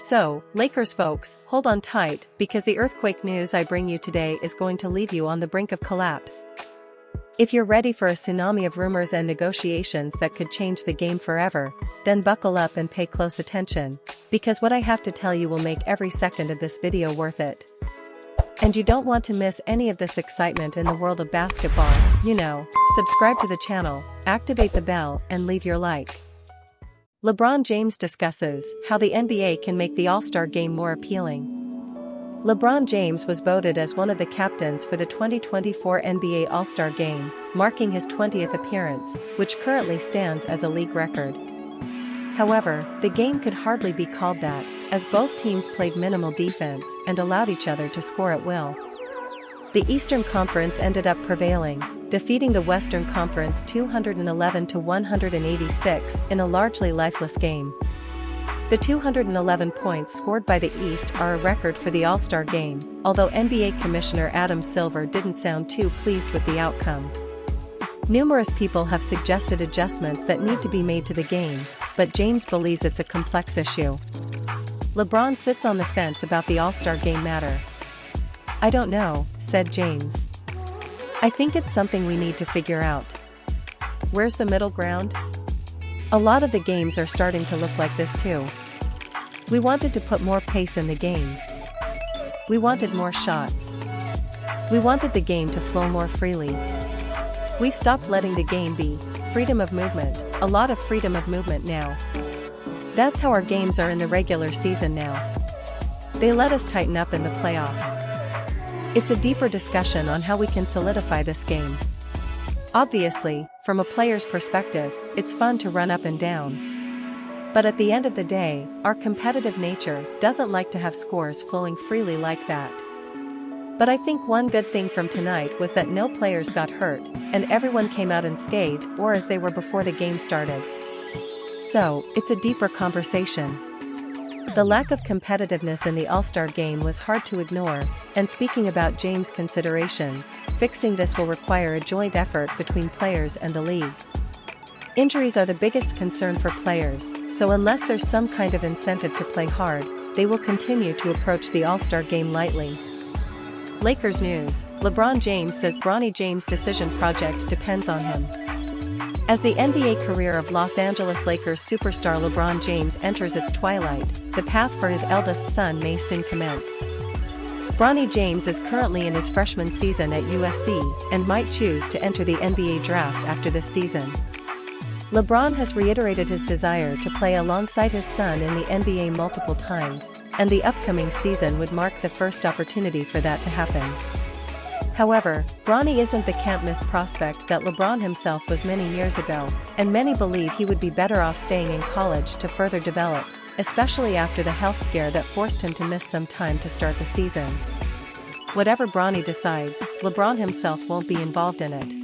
So, Lakers folks, hold on tight, because the earthquake news I bring you today is going to leave you on the brink of collapse. If you're ready for a tsunami of rumors and negotiations that could change the game forever, then buckle up and pay close attention, because what I have to tell you will make every second of this video worth it. And you don't want to miss any of this excitement in the world of basketball, subscribe to the channel, activate the bell, and leave your like. LeBron James discusses how the NBA can make the AllStar Game more appealing. LeBron James was voted as one of the captains for the 2024 NBA All-Star Game, marking his 20th appearance, which currently stands as a league record. However, the game could hardly be called that, as both teams played minimal defense and allowed each other to score at will. The Eastern Conference ended up prevailing, defeating the Western Conference 211-186 in a largely lifeless game. The 211 points scored by the East are a record for the All-Star Game, although NBA Commissioner Adam Silver didn't sound too pleased with the outcome. Numerous people have suggested adjustments that need to be made to the game, but James believes it's a complex issue. LeBron sits on the fence about the All-Star Game matter. "I don't know," said James. "I think it's something we need to figure out. Where's the middle ground? A lot of the games are starting to look like this too. We wanted to put more pace in the games. We wanted more shots. We wanted the game to flow more freely. We've stopped letting the game be freedom of movement, a lot of freedom of movement now. That's how our games are in the regular season now. They let us tighten up in the playoffs. It's a deeper discussion on how we can solidify this game. Obviously, from a player's perspective, it's fun to run up and down. But at the end of the day, our competitive nature doesn't like to have scores flowing freely like that. But I think one good thing from tonight was that no players got hurt, and everyone came out unscathed or as they were before the game started. So, it's a deeper conversation. The lack of competitiveness in the All-Star Game was hard to ignore, and speaking about James' considerations, fixing this will require a joint effort between players and the league. Injuries are the biggest concern for players, so unless there's some kind of incentive to play hard, they will continue to approach the All-Star Game lightly. Lakers news: LeBron James says Bronny James' decision project depends on him. As the NBA career of Los Angeles Lakers superstar LeBron James enters its twilight, the path for his eldest son may soon commence. Bronny James is currently in his freshman season at USC and might choose to enter the NBA draft after this season. LeBron has reiterated his desire to play alongside his son in the NBA multiple times, and the upcoming season would mark the first opportunity for that to happen. However, Bronny isn't the can't-miss prospect that LeBron himself was many years ago, and many believe he would be better off staying in college to further develop, especially after the health scare that forced him to miss some time to start the season. Whatever Bronny decides, LeBron himself won't be involved in it.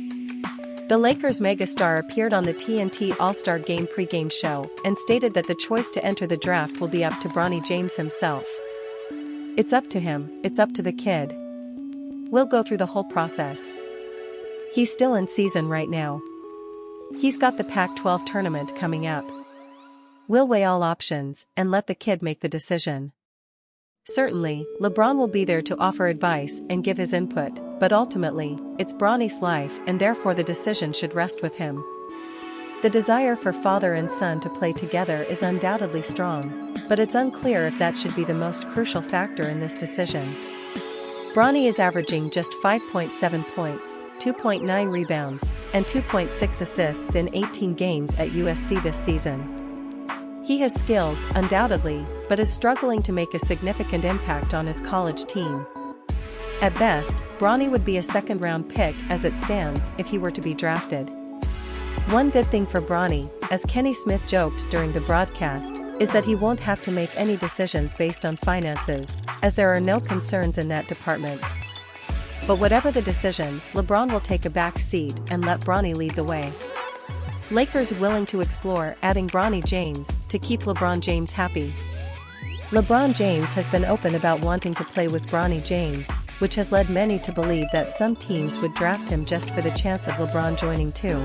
The Lakers megastar appeared on the TNT All-Star Game pregame show and stated that the choice to enter the draft will be up to Bronny James himself. "It's up to him, it's up to the kid. We'll go through the whole process. He's still in season right now. He's got the Pac-12 tournament coming up. We'll weigh all options and let the kid make the decision." Certainly, LeBron will be there to offer advice and give his input, but ultimately, it's Bronny's life and therefore the decision should rest with him. The desire for father and son to play together is undoubtedly strong, but it's unclear if that should be the most crucial factor in this decision. Bronny is averaging just 5.7 points, 2.9 rebounds, and 2.6 assists in 18 games at USC this season. He has skills, undoubtedly, but is struggling to make a significant impact on his college team. At best, Bronny would be a second-round pick as it stands if he were to be drafted. One good thing for Bronny, as Kenny Smith joked during the broadcast, is that he won't have to make any decisions based on finances, as there are no concerns in that department. But whatever the decision, LeBron will take a back seat and let Bronny lead the way. Lakers willing to explore adding Bronny James to keep LeBron James happy. LeBron James has been open about wanting to play with Bronny James, which has led many to believe that some teams would draft him just for the chance of LeBron joining too.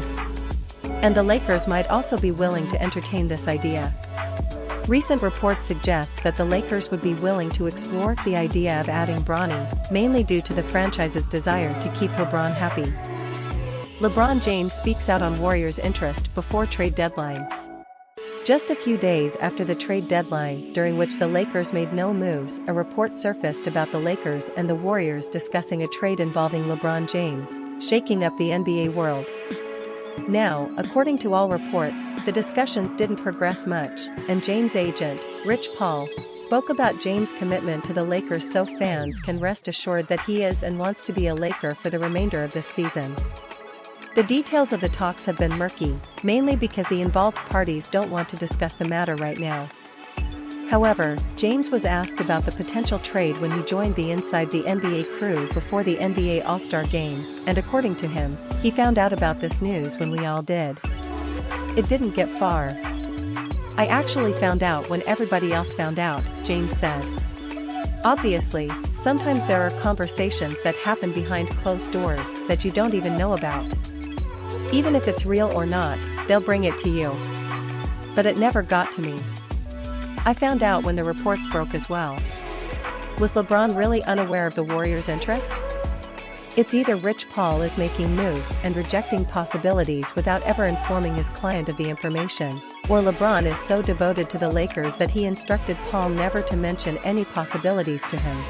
And the Lakers might also be willing to entertain this idea. Recent reports suggest that the Lakers would be willing to explore the idea of adding Bronny, mainly due to the franchise's desire to keep LeBron happy. LeBron James speaks out on Warriors' interest before trade deadline. Just a few days after the trade deadline, during which the Lakers made no moves, a report surfaced about the Lakers and the Warriors discussing a trade involving LeBron James, shaking up the NBA world. Now, according to all reports, the discussions didn't progress much, and James' agent, Rich Paul, spoke about James' commitment to the Lakers so fans can rest assured that he is and wants to be a Laker for the remainder of this season. The details of the talks have been murky, mainly because the involved parties don't want to discuss the matter right now. However, James was asked about the potential trade when he joined the Inside the NBA crew before the NBA AllStar Game, and according to him, he found out about this news when we all did. It didn't get far. I actually found out when everybody else found out, James said. Obviously, sometimes there are conversations that happen behind closed doors that you don't even know about. Even if it's real or not, they'll bring it to you. But it never got to me. I found out when the reports broke as well. Was LeBron really unaware of the Warriors' interest? It's either Rich Paul is making moves and rejecting possibilities without ever informing his client of the information, or LeBron is so devoted to the Lakers that he instructed Paul never to mention any possibilities to him.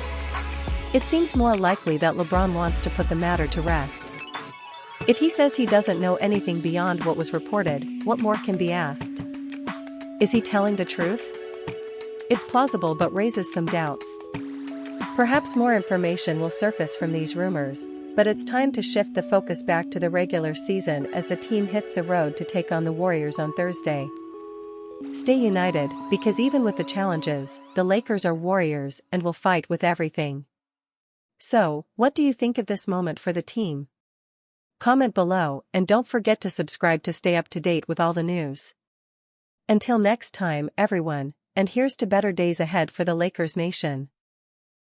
It seems more likely that LeBron wants to put the matter to rest. If he says he doesn't know anything beyond what was reported, what more can be asked? Is he telling the truth? It's plausible but raises some doubts. Perhaps more information will surface from these rumors, but it's time to shift the focus back to the regular season as the team hits the road to take on the Warriors on Thursday. Stay united, because even with the challenges, the Lakers are Warriors and will fight with everything. So, what do you think of this moment for the team? Comment below, and don't forget to subscribe to stay up to date with all the news. Until next time, everyone. And here's to better days ahead for the Lakers Nation.